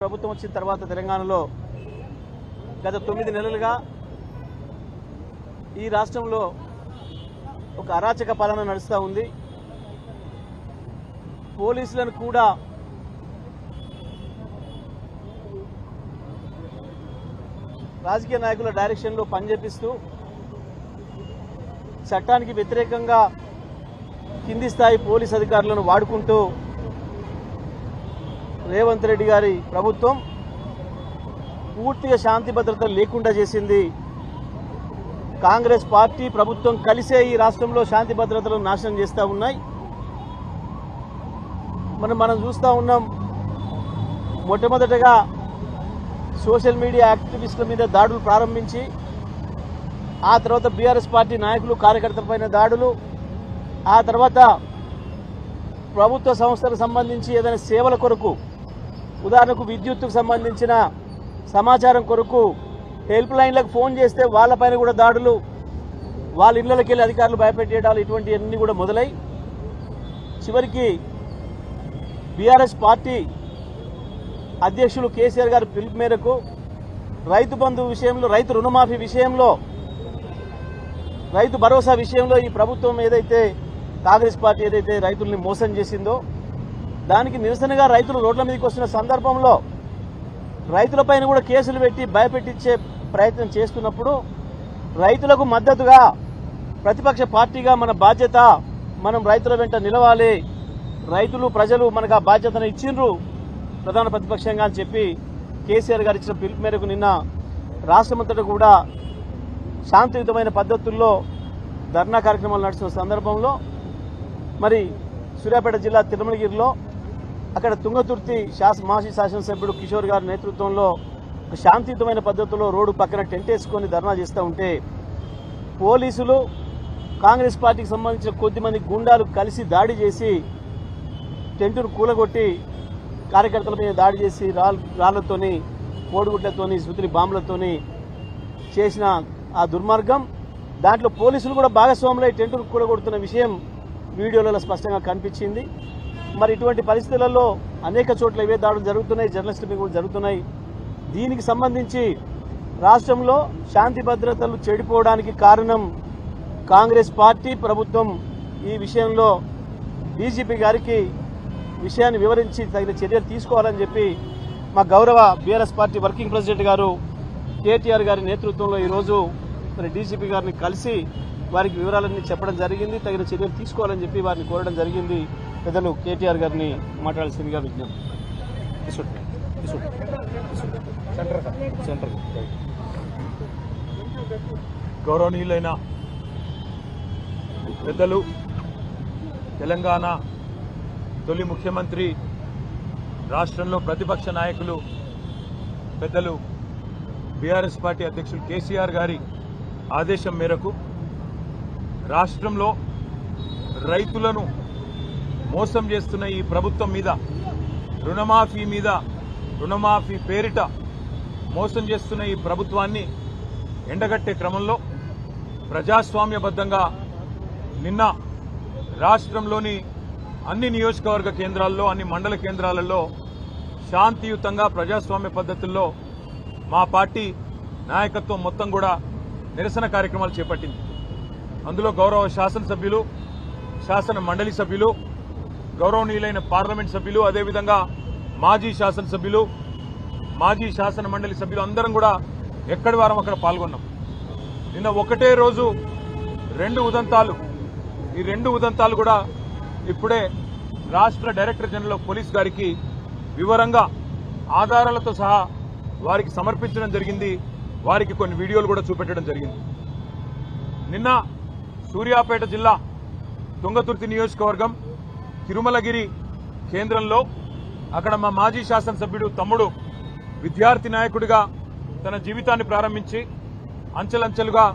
ప్రభుత్వం వచ్చిన తర్వాత తెలంగాణలో గత 9 నెలలుగా ఈ రాష్ట్రంలో ఒక అరాచక పాలన నడుస్తూ ఉంది. పోలీసులను కూడా రాజకీయ నాయకుల డైరెక్షన్లో పనిచేపిస్తూ చట్టానికి వ్యతిరేకంగా కింది స్థాయి పోలీస్ అధికారులను వాడుకుంటూ రేవంత్ రెడ్డి గారి ప్రభుత్వం పూర్తిగా శాంతి భద్రతలు లేకుండా చేసింది. కాంగ్రెస్ పార్టీ ప్రభుత్వం కలిసే ఈ రాష్ట్రంలో శాంతి భద్రతలను నాశనం చేస్తూ ఉన్నాయి. మనం చూస్తూ ఉన్నాం. మొట్టమొదటగా సోషల్ మీడియా యాక్టివిస్టుల మీద దాడులు ప్రారంభించి ఆ తర్వాత బీఆర్ఎస్ పార్టీ నాయకులు కార్యకర్తలపైన దాడులు, ఆ తర్వాత ప్రభుత్వ సంస్థలకు సంబంధించి ఏదైనా సేవల కొరకు, ఉదాహరణకు విద్యుత్తుకు సంబంధించిన సమాచారం కొరకు హెల్ప్ లైన్లకు ఫోన్ చేస్తే వాళ్ళపైన కూడా దాడులు, వాళ్ళ ఇళ్లకి వెళ్ళి అధికారులు భయపెట్టేయడాలు, ఇటువంటివన్నీ కూడా మొదలై చివరికి బీఆర్ఎస్ పార్టీ అధ్యక్షులు కేసీఆర్ గారి పిలుపు మేరకు రైతు బంధు విషయంలో, రైతు రుణమాఫీ విషయంలో, రైతు భరోసా విషయంలో ఈ ప్రభుత్వం ఏదైతే కాంగ్రెస్ పార్టీ ఏదైతే రైతుల్ని మోసం చేసిందో దానికి నిరసనగా రైతులు రోడ్ల మీదకి వస్తున్న సందర్భంలో రైతులపైన కూడా కేసులు పెట్టి భయపెట్టించే ప్రయత్నం చేస్తున్నప్పుడు రైతులకు మద్దతుగా ప్రతిపక్ష పార్టీగా మన బాధ్యత, మనం రైతుల వెంట నిలవాలి, రైతులు ప్రజలు మనకు ఆ బాధ్యతను ఇచ్చిండ్రు ప్రధాన ప్రతిపక్షంగా అని చెప్పి కేసీఆర్ గారు ఇచ్చిన పిలుపు మేరకు నిన్న రాష్ట్రమంతటా కూడా శాంతియుతమైన పద్ధతుల్లో ధర్నా కార్యక్రమాలు నడుస్తున్న సందర్భంలో మరి సూర్యాపేట జిల్లా తిరుమలగిరిలో అక్కడ తుంగతుర్తి మాజీ శాసనసభ్యుడు కిషోర్ గారి నేతృత్వంలో శాంతియుతమైన పద్ధతిలో రోడ్డు పక్కన టెంట్ వేసుకొని ధర్నా చేస్తూ ఉంటే పోలీసులు, కాంగ్రెస్ పార్టీకి సంబంధించిన కొద్దిమంది గుండాలు కలిసి దాడి చేసి టెంటును కూలగొట్టి కార్యకర్తల మీద దాడి చేసి రాళ్లతోని, కోడిగుడ్లతోని, శృతిని బాంబులతోని చేసిన ఆ దుర్మార్గం, దాంట్లో పోలీసులు కూడా భాగస్వాములై టెంటును కూలగొడుతున్న విషయం వీడియోలలో స్పష్టంగా కనిపించింది. మరి ఇటువంటి పరిస్థితులలో అనేక చోట్ల ఇవే దాడులు జరుగుతున్నాయి, జర్నలిస్టుల మీద కూడా జరుగుతున్నాయి. దీనికి సంబంధించి రాష్ట్రంలో శాంతి భద్రతలు చెడిపోవడానికి కారణం కాంగ్రెస్ పార్టీ ప్రభుత్వం. ఈ విషయంలో డీజీపీ గారికి విషయాన్ని వివరించి తగిన చర్యలు తీసుకోవాలని చెప్పి మా గౌరవ బీఆర్ఎస్ పార్టీ వర్కింగ్ ప్రెసిడెంట్ గారు కేటీఆర్ గారి నేతృత్వంలో ఈరోజు మరి డీజీపీ గారిని కలిసి వారికి వివరాలన్నీ చెప్పడం జరిగింది. తగిన చర్యలు తీసుకోవాలని చెప్పి వారిని కోరడం జరిగింది. పెద్దలు కేటీఆర్ గారిని మాట్లాడాల్సిందిగా విజ్ఞప్తి. గౌరవనీయులైన పెద్దలు, తెలంగాణ తొలి ముఖ్యమంత్రి, రాష్ట్రంలో ప్రతిపక్ష నాయకులు పెద్దలు బీఆర్ఎస్ పార్టీ అధ్యక్షులు కేసీఆర్ గారి ఆదేశం మేరకు రాష్ట్రంలో రైతులను మోసం చేస్తున్న ఈ ప్రభుత్వం మీద, రుణమాఫీ పేరిట మోసం చేస్తున్న ఈ ప్రభుత్వాన్ని ఎండగట్టే క్రమంలో ప్రజాస్వామ్యబద్ధంగా నిన్న రాష్ట్రంలోని అన్ని నియోజకవర్గ కేంద్రాల్లో, అన్ని మండల కేంద్రాలలో శాంతియుతంగా ప్రజాస్వామ్య పద్ధతుల్లో మా పార్టీ నాయకత్వం మొత్తం కూడా నిరసన కార్యక్రమాలు చేపట్టింది. అందులో గౌరవ శాసనసభ్యులు, శాసన మండలి సభ్యులు, గౌరవనీయులైన పార్లమెంట్ సభ్యులు, అదేవిధంగా మాజీ శాసనసభ్యులు, మాజీ శాసన మండలి సభ్యులు అందరం కూడా ఎక్కడి వారం అక్కడ పాల్గొన్నాం. నిన్న ఒకటే రోజు 2 ఉదంతాలు, ఈ 2 ఉదంతాలు కూడా ఇప్పుడే రాష్ట్ర డైరెక్టర్ జనరల్ ఆఫ్ పోలీస్ గారికి వివరంగా ఆధారాలతో సహా వారికి సమర్పించడం జరిగింది. వారికి కొన్ని వీడియోలు కూడా చూపెట్టడం జరిగింది. నిన్న సూర్యాపేట జిల్లా తుంగతుర్తి నియోజకవర్గం తిరుమలగిరి కేంద్రంలో అక్కడ మా మాజీ శాసనసభ్యుడు తమ్ముడు విద్యార్థి నాయకుడిగా తన జీవితాన్ని ప్రారంభించి అంచెలంచెలుగా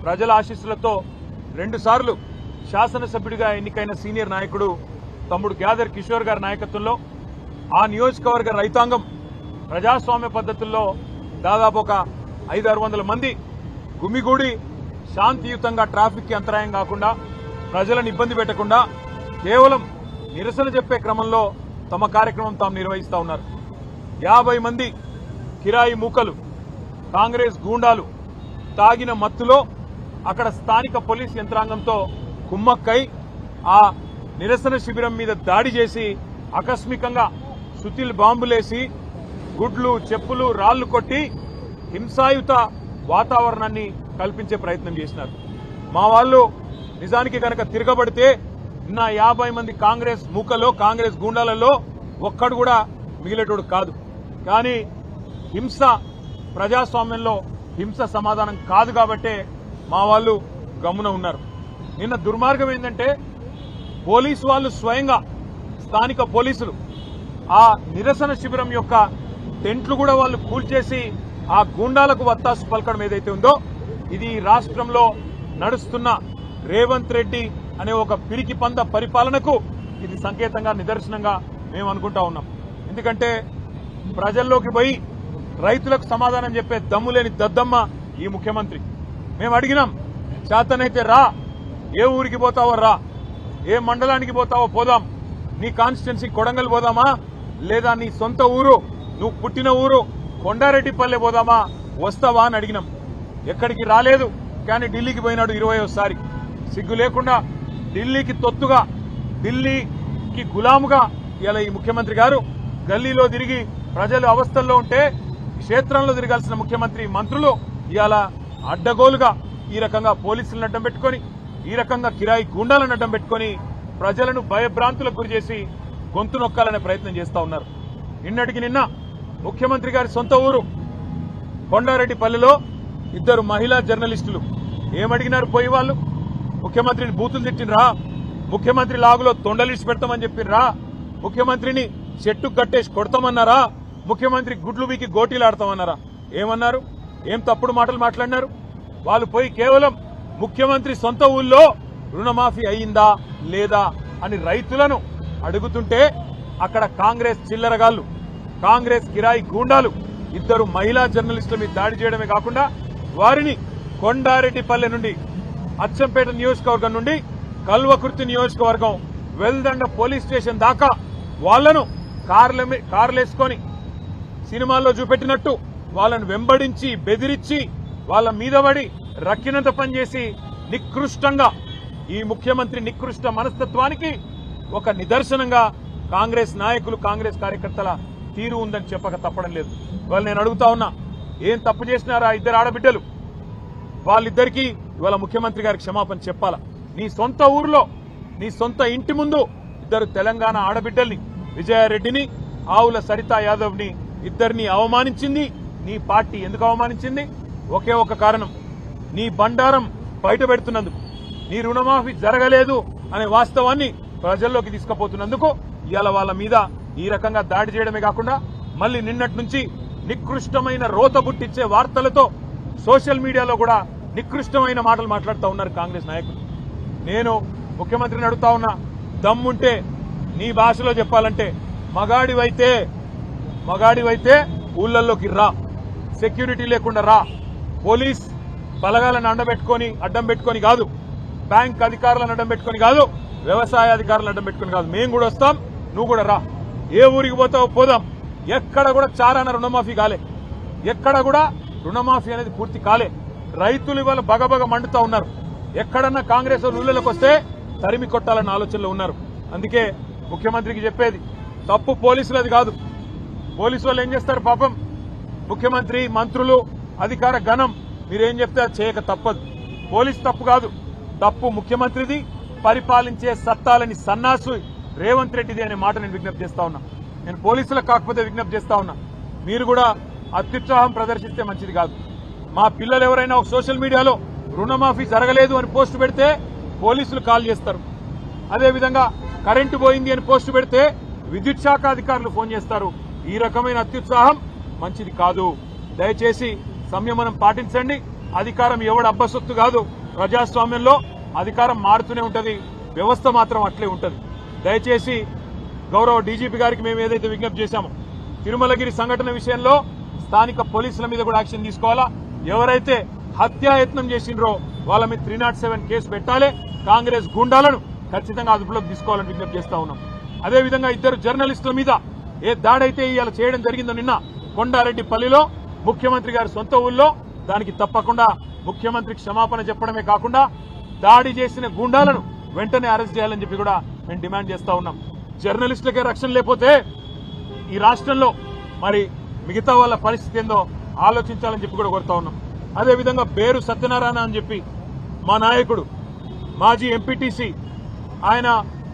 ప్రజల ఆశీస్సులతో 2 సార్లు శాసనసభ్యుడిగా ఎన్నికైన సీనియర్ నాయకుడు తమ్ముడు గ్యాదర్ కిషోర్ గారి నాయకత్వంలో ఆ నియోజకవర్గ రైతాంగం ప్రజాస్వామ్య పద్ధతుల్లో దాదాపు ఒక 500-600 మంది గుమిగూడి శాంతియుతంగా ట్రాఫిక్ కి అంతరాయం కాకుండా, ప్రజలను ఇబ్బంది పెట్టకుండా కేవలం నిరసన చెప్పే క్రమంలో తమ కార్యక్రమం తాము నిర్వహిస్తా ఉన్నారు. 50 మంది కిరాయి మూకలు కాంగ్రెస్ గూండాలు తాగిన మత్తులో అక్కడ స్థానిక పోలీస్ యంత్రాంగంతో కుమ్మక్కై ఆ నిరసన శిబిరం మీద దాడి చేసి ఆకస్మికంగా సుతిల్ బాంబులేసి గుడ్లు చెప్పులు రాళ్లు కొట్టి హింసాయుత వాతావరణాన్ని కల్పించే ప్రయత్నం చేసినారు. మా వాళ్ళు నిజానికి కనుక తిరగబడితే నిన్న 50 మంది కాంగ్రెస్ మూకలో కాంగ్రెస్ గూండాలలో ఒక్కడు కూడా మిగిలేటోడు కాదు. కానీ హింస ప్రజాస్వామ్యంలో హింస సమాధానం కాదు కాబట్టే మా వాళ్ళు గమ్మున ఉన్నారు. నిన్న దుర్మార్గం ఏంటంటే పోలీసు వాళ్ళు స్వయంగా స్థానిక పోలీసులు ఆ నిరసన శిబిరం యొక్క టెంట్లు కూడా వాళ్ళు కూల్చేసి ఆ గూండాలకు వత్తాసు పలకడం ఏదైతే ఉందో ఇది రాష్ట్రంలో నడుస్తున్న రేవంత్ రెడ్డి అనే ఒక పిరికి పంద పరిపాలనకు ఇది సంకేతంగా నిదర్శనంగా మేము అనుకుంటా ఉన్నాం. ఎందుకంటే ప్రజల్లోకి పోయి రైతులకు సమాధానం చెప్పే దమ్ము లేని దద్దమ్మ ఈ ముఖ్యమంత్రి. మేము అడిగినాం, చేతనైతే రా, ఏ ఊరికి పోతావో రా, ఏ మండలానికి పోతావో పోదాం, నీ కాన్స్టిట్యున్సీ కొడంగల్ పోదామా లేదా నీ సొంత ఊరు నువ్వు పుట్టిన ఊరు కొండారెడ్డిపల్లె పోదామా, వస్తావా అని అడిగినాం. ఎక్కడికి రాలేదు. కానీ ఢిల్లీకి పోయినాడు 20వ సిగ్గు లేకుండా ఢిల్లీకి తొత్తుగా ఢిల్లీకి గులాముగా ఇలా ఈ ముఖ్యమంత్రి గారు గల్లీలో తిరిగి ప్రజలు అవస్థల్లో ఉంటే క్షేత్రంలో తిరగాల్సిన ముఖ్యమంత్రి మంత్రులు ఇవాళ అడ్డగోలుగా ఈ రకంగా పోలీసులను అడ్డం పెట్టుకుని ఈ రకంగా కిరాయి గూండాలను అడ్డం పెట్టుకుని ప్రజలను భయభ్రాంతులకు గురి చేసి గొంతు నొక్కాలనే ప్రయత్నం చేస్తా ఉన్నారు. నిన్నటికి నిన్న ముఖ్యమంత్రి గారి సొంత ఊరు కొండారెడ్డిపల్లిలో 2 మహిళా జర్నలిస్టులు ఏమడిగినారు? పోయి వాళ్ళు ముఖ్యమంత్రిని బూతులు తిట్టినరా, ముఖ్యమంత్రి లాగులో తొండలిసి పెడతామని చెప్పినరా, ముఖ్యమంత్రిని చెట్టు కట్టేసి కొడతామన్నారా, ముఖ్యమంత్రి గుడ్లు వీకి గోటీలాడతామన్నారా? ఏమన్నారు? ఏం తప్పుడు మాటలు మాట్లాడినారు? వాళ్ళు పోయి కేవలం ముఖ్యమంత్రి సొంత ఊళ్ళో రుణమాఫీ అయ్యిందా లేదా అని రైతులను అడుగుతుంటే అక్కడ కాంగ్రెస్ చిల్లరగాళ్లు కాంగ్రెస్ కిరాయి గూండాలు 2 మహిళా జర్నలిస్టుల మీద దాడి చేయడమే కాకుండా వారిని కొండారెడ్డిపల్లె నుండి అచ్చంపేట నియోజకవర్గం నుండి కల్వకుర్తి నియోజకవర్గం వెల్దండ పోలీస్ స్టేషన్ దాకా వాళ్లను కార్లేసుకొని సినిమాల్లో చూపెట్టినట్టు వాళ్ళను వెంబడించి బెదిరించి వాళ్ళ మీద పడి రక్కినంత పనిచేసి నికృష్టంగా ఈ ముఖ్యమంత్రి నికృష్ట మనస్తత్వానికి ఒక నిదర్శనంగా కాంగ్రెస్ నాయకులు కాంగ్రెస్ కార్యకర్తల తీరు ఉందని చెప్పక తప్పడం లేదు. వాళ్ళు నేను అడుగుతా ఉన్నా, ఏం తప్పు చేసినారా 2 ఆడబిడ్డలు? వాళ్ళిద్దరికీ ఇవాళ ముఖ్యమంత్రి గారికి క్షమాపణ చెప్పాలా? నీ సొంత ఊర్లో నీ సొంత ఇంటి ముందు 2 తెలంగాణ ఆడబిడ్డల్ని విజయారెడ్డిని ఆవుల సరితా యాదవ్ని ఇద్దరిని అవమానించింది నీ పార్టీ. ఎందుకు అవమానించింది? ఒకే ఒక కారణం, నీ బండారం బయట పెడుతున్నందుకు, నీ రుణమాఫీ జరగలేదు అనే వాస్తవాన్ని ప్రజల్లోకి తీసుకుపోతున్నందుకు ఇవాళ వాళ్ళ మీద ఈ రకంగా దాడి చేయడమే కాకుండా మళ్ళీ నిన్నటి నుంచి నికృష్టమైన రోత బుట్టిచ్చే వార్తలతో సోషల్ మీడియాలో కూడా నికృష్టమైన మాటలు మాట్లాడుతూ ఉన్నారు కాంగ్రెస్ నాయకులు. నేను ముఖ్యమంత్రిని అడుగుతా ఉన్నా, దమ్ముంటే నీ భాషలో చెప్పాలంటే మగాడివైతే ఊళ్ళల్లోకి రా, సెక్యూరిటీ లేకుండా రా, పోలీస్ బలగాలను అడ్డం పెట్టుకొని కాదు, బ్యాంక్ అధికారులను అడ్డం పెట్టుకొని కాదు, వ్యవసాయ అధికారులను అడ్డం పెట్టుకొని కాదు, మేము కూడా వస్తాం, నువ్వు కూడా రా, ఏ ఊరికి పోతావో పోదాం. ఎక్కడ కూడా చారాన రుణమాఫీ కాలే, ఎక్కడ కూడా రుణమాఫీ అనేది పూర్తి కాలే. రైతులు ఇవాళ బగబగ మండుతా ఉన్నారు. ఎక్కడన్నా కాంగ్రెస్ ఊళ్ళలోకి వస్తే తరిమి కొట్టాలన్న ఆలోచనలో ఉన్నారు. అందుకే ముఖ్యమంత్రికి చెప్పేది, తప్పు పోలీసులది కాదు. పోలీసు వాళ్ళు ఏం చేస్తారు పాపం, ముఖ్యమంత్రి మంత్రులు అధికార గణం మీరేం చెప్తే అది చేయక తప్పదు. పోలీసు తప్పు కాదు, తప్పు ముఖ్యమంత్రిది, పరిపాలించే సత్తాలని సన్నాసు రేవంత్ రెడ్డిది అనే మాట నేను విజ్ఞప్తి చేస్తా ఉన్నా. నేను పోలీసులకు కాకపోతే విజ్ఞప్తి చేస్తా ఉన్నా, మీరు కూడా అత్యుత్సాహం ప్రదర్శిస్తే మంచిది కాదు. మా పిల్లలు ఎవరైనా ఒక సోషల్ మీడియాలో రుణమాఫీ జరగలేదు అని పోస్టు పెడితే పోలీసులు కాల్ చేస్తారు. అదేవిధంగా కరెంటు పోయింది అని పోస్టు పెడితే విద్యుత్ శాఖ అధికారులు ఫోన్ చేస్తారు. ఈ రకమైన అత్యుత్సాహం మంచిది కాదు. దయచేసి సంయమనం పాటించండి. అధికారం ఎవడు అబ్బసొత్తు కాదు. ప్రజాస్వామ్యంలో అధికారం మారుతూనే ఉంటది, వ్యవస్థ మాత్రం అట్లే ఉంటది. దయచేసి గౌరవ డీజీపీ గారికి మేము ఏదైతే విజ్ఞప్తి చేశామో, తిరుమలగిరి సంఘటన విషయంలో స్థానిక పోలీసుల మీద కూడా యాక్షన్ తీసుకోవాలా. ఎవరైతే హత్యాయత్నం చేసిండ్రో వాళ్ళ మీద 307 కేసు పెట్టాలి. కాంగ్రెస్ గూండాలను ఖచ్చితంగా అదుపులోకి తీసుకోవాలని విజ్ఞప్తి చేస్తా ఉన్నాం. అదేవిధంగా 2 జర్నలిస్టుల మీద ఏ దాడైతే ఇవాళ చేయడం జరిగిందో నిన్న కొండారెడ్డిపల్లిలో ముఖ్యమంత్రి గారి సొంత ఊళ్ళో, దానికి తప్పకుండా ముఖ్యమంత్రికి క్షమాపణ చెప్పడమే కాకుండా దాడి చేసిన గూండాలను వెంటనే అరెస్ట్ చేయాలని చెప్పి కూడా మేము డిమాండ్ చేస్తా ఉన్నాం. జర్నలిస్టులకే రక్షణ లేకపోతే ఈ రాష్ట్రంలో మరి మిగతా వాళ్ళ పరిస్థితి ఏందో ఆలోచించాలని చెప్పి కూడా కోరుతా ఉన్నాం. అదేవిధంగా పేరు సత్యనారాయణ అని చెప్పి మా నాయకుడు మాజీ ఎంపీటీసీ, ఆయన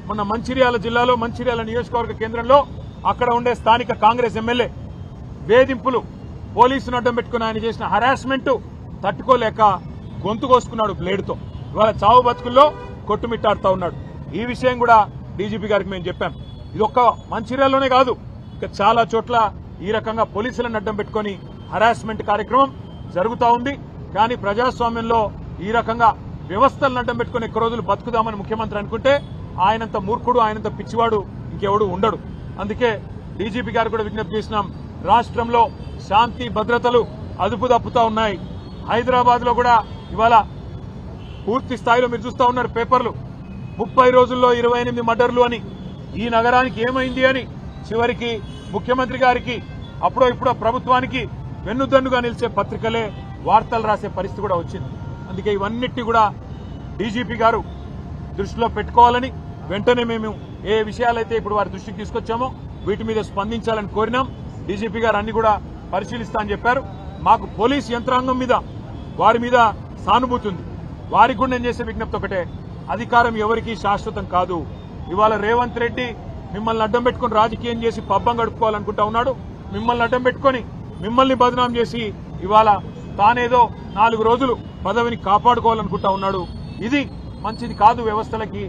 మొన్న మంచిర్యాల జిల్లాలో మంచిర్యాల నియోజకవర్గ కేంద్రంలో అక్కడ ఉండే స్థానిక కాంగ్రెస్ ఎమ్మెల్యే వేధింపులు, పోలీసును అడ్డం పెట్టుకుని ఆయన చేసిన హరాస్మెంట్ తట్టుకోలేక గొంతు కోసుకున్నాడు బ్లేడ్తో. ఇవాళ చావు బతుకుల్లో కొట్టుమిట్టాడుతూ ఉన్నాడు. ఈ విషయం కూడా డీజీపీ గారికి మేము చెప్పాం. ఇది ఒక్క మంచిర్యాలలోనే కాదు, ఇక చాలా చోట్ల ఈ రకంగా పోలీసులను అడ్డం పెట్టుకుని హరాస్మెంట్ కార్యక్రమం జరుగుతూ ఉంది. కానీ ప్రజాస్వామ్యంలో ఈ రకంగా వ్యవస్థలను అడ్డం పెట్టుకుని ఎక్కువ రోజులు బతుకుదామని ముఖ్యమంత్రి అనుకుంటే ఆయనంత మూర్ఖుడు, ఆయనంత పిచ్చివాడు ఇంకెవడు ఉండడు. అందుకే డీజీపీ గారు కూడా విజ్ఞప్తి చేసినాం, రాష్ట్రంలో శాంతి భద్రతలు అదుపు తప్పుతా ఉన్నాయి. హైదరాబాద్ లో కూడా ఇవాళ పూర్తి స్థాయిలో మీరు చూస్తా ఉన్నారు పేపర్లు, 30 రోజుల్లో 28 మర్డర్లు అని. ఈ నగరానికి ఏమైంది అని చివరికి ముఖ్యమంత్రి గారికి అప్పుడో ఇప్పుడో ప్రభుత్వానికి వెన్నుదన్నుగా నిలిచే పత్రికలే వార్తలు రాసే పరిస్థితి కూడా వచ్చింది. అందుకే ఇవన్నిటి కూడా డీజీపీ గారు దృష్టిలో పెట్టుకోవాలని, వెంటనే మేము ఏ విషయాలైతే ఇప్పుడు వారి దృష్టికి తీసుకొచ్చామో వీటి మీద స్పందించాలని కోరినాం. డీజీపీ గారు అన్ని కూడా పరిశీలిస్తా అని చెప్పారు. మాకు పోలీస్ యంత్రాంగం మీద, వారి మీద సానుభూతి ఉంది. వారికి కూడా నేను చేసే విజ్ఞప్తి ఒకటే, అధికారం ఎవరికీ శాశ్వతం కాదు. ఇవాళ రేవంత్ రెడ్డి మిమ్మల్ని అడ్డం పెట్టుకుని రాజకీయం చేసి పబ్బం గడుపుకోవాలనుకుంటా ఉన్నాడు. మిమ్మల్ని అడ్డం పెట్టుకుని మిమ్మల్ని బదనాం చేసి ఇవాళ తానేదో 4 రోజులు పదవిని కాపాడుకోవాలనుకుంటా ఉన్నాడు. ఇది మంచిది కాదు వ్యవస్థలకి.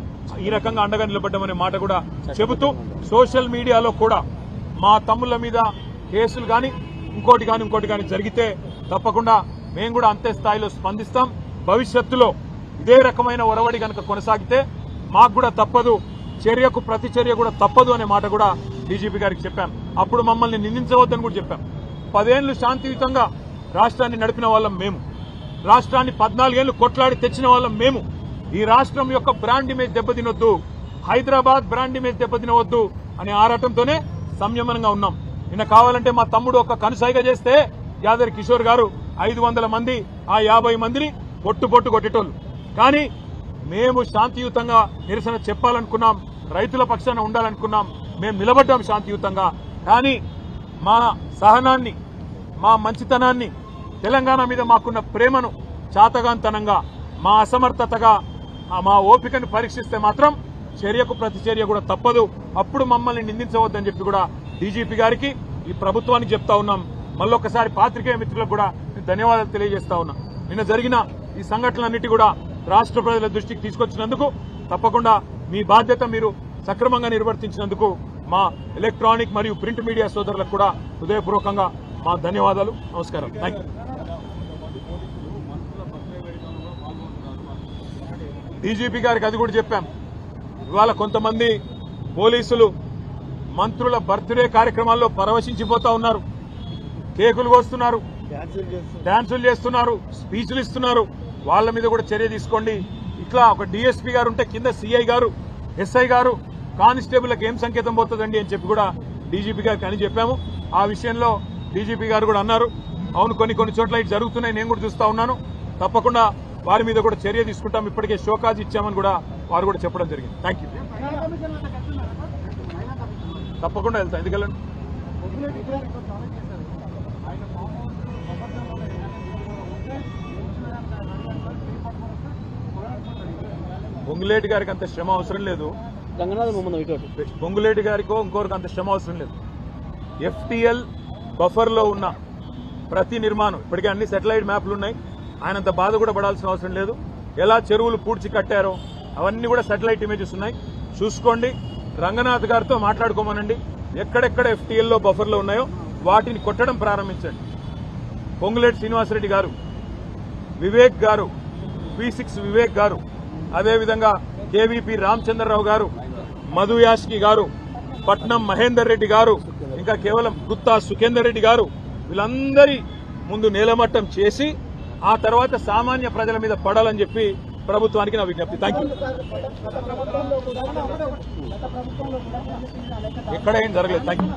ఈ రకంగా అండగా నిలబడ్డామనే మాట కూడా చెబుతూ, సోషల్ మీడియాలో కూడా మా తమ్ముళ్ల మీద కేసులు కానీ ఇంకోటి కానీ జరిగితే తప్పకుండా మేము కూడా అంతే స్థాయిలో స్పందిస్తాం. భవిష్యత్తులో ఇదే రకమైన ఒరవడి కనుక కొనసాగితే మాకు కూడా తప్పదు, చర్యకు ప్రతి చర్య కూడా తప్పదు అనే మాట కూడా డీజీపీ గారికి చెప్పాం. అప్పుడు మమ్మల్ని నిందించవద్దని కూడా చెప్పాం. 10 ఏళ్లు శాంతియుతంగా రాష్ట్రాన్ని నడిపిన వాళ్ళం మేము, రాష్ట్రాన్ని 14 ఏళ్లు కొట్లాడి తెచ్చిన వాళ్ళం మేము. ఈ రాష్ట్రం యొక్క బ్రాండ్ ఇమేజ్ దెబ్బతినొద్దు, హైదరాబాద్ బ్రాండ్ ఇమేజ్ దెబ్బతినవద్దు అనే ఆరాటంతోనే సంయమనంగా ఉన్నాం. నిన్న కావాలంటే మా తమ్ముడు ఒక కనుసైగ చేస్తే యాదరి కిషోర్ గారు 500 మంది ఆ 50 మందిని పొట్టు కొట్టేటోళ్ళు. కానీ మేము శాంతియుతంగా నిరసన చెప్పాలనుకున్నాం, రైతుల పక్షాన ఉండాలనుకున్నాం, మేము నిలబడ్డాం శాంతియుతంగా. కానీ మా సహనాన్ని, మా మంచితనాన్ని, తెలంగాణ మీద మాకున్న ప్రేమను చాతగాంతనంగా, మా అసమర్థతగా, మా ఓపికను పరీక్షిస్తే మాత్రం చర్యకు ప్రతి చర్య కూడా తప్పదు. అప్పుడు మమ్మల్ని నిందించవద్దని చెప్పి కూడా డీజీపీ గారికి, ఈ ప్రభుత్వానికి చెప్తా ఉన్నాం. మళ్ళొకసారి పాత్రికేయ మిత్రులకు కూడా ధన్యవాదాలు తెలియజేస్తా ఉన్నా. నిన్న జరిగిన ఈ సంఘటనలన్నిటి కూడా రాష్ట్ర ప్రజల దృష్టికి తీసుకొచ్చినందుకు, తప్పకుండా మీ బాధ్యత మీరు సక్రమంగా నిర్వర్తించినందుకు మా ఎలక్ట్రానిక్ మరియు ప్రింట్ మీడియా సోదరులకు కూడా హృదయపూర్వకంగా మా ధన్యవాదాలు. నమస్కారం. Thank you. డీజీపీ గారికి అది కూడా చెప్పాం. ఇవాళ కొంతమంది పోలీసులు మంత్రుల బర్త్డే కార్యక్రమాల్లో పరవశించిపోతా ఉన్నారు, కేకులు కోస్తున్నారు, డాన్సులు చేస్తున్నారు, స్పీచ్లు ఇస్తున్నారు. వాళ్ళ మీద కూడా చర్య తీసుకోండి. ఇట్లా ఒక డీఎస్పీ గారు ఉంటే కింద సిఐ గారు, ఎస్ఐ గారు, కానిస్టేబుల్కి ఏం సంకేతం పోతుందండి అని చెప్పి కూడా డీజీపీ గారికి అని చెప్పాము. ఆ విషయంలో డీజీపీ గారు కూడా అన్నారు, అవును కొన్ని చోట్ల ఇటు జరుగుతున్నాయి, నేను కూడా చూస్తా ఉన్నాను, తప్పకుండా వారి మీద కూడా చర్య తీసుకుంటాం, ఇప్పటికే షోకాజ్ ఇచ్చామని కూడా వారు కూడా చెప్పడం జరిగింది. Thank you. తప్పకుండా వెళ్తాం. ఎందుకెళ్ళండి. పొంగులేటి గారికి అంత శ్రమ అవసరం లేదు, పొంగులేటి గారికో ఇంకోరికి అంత శ్రమ అవసరం లేదు. FTL బఫర్లో ఉన్న ప్రతి నిర్మాణం, ఇప్పటికే అన్ని సెటిలైట్ మ్యాప్లు ఉన్నాయి, ఆయనంత బాధ కూడా పడాల్సిన అవసరం లేదు. ఎలా చెరువులు పూడ్చి కట్టారో అవన్నీ కూడా సెటిలైట్ ఇమేజెస్ ఉన్నాయి, చూసుకోండి. రంగనాథ్ గారితో మాట్లాడుకోమనండి, ఎక్కడెక్కడ FTLలో బఫర్లో ఉన్నాయో వాటిని కొట్టడం ప్రారంభించండి. పొంగులేటి శ్రీనివాసరెడ్డి గారు, వివేక్ గారు, P6 వివేక్ గారు, అదేవిధంగా KVP రామచంద్రరావు గారు, మధు యాష్కి గారు, పట్నం మహేందర్ రెడ్డి గారు, ఇంకా కేవలం గుత్తా సుఖేందర్ రెడ్డి గారు, వీళ్ళందరి ముందు నేలమట్టం చేసి ఆ తర్వాత సామాన్య ప్రజల మీద పడాలని చెప్పి ప్రభుత్వానికి నా విజ్ఞప్తి. Thank you. ఎక్కడ ఏం జరగలేదు. Thank you.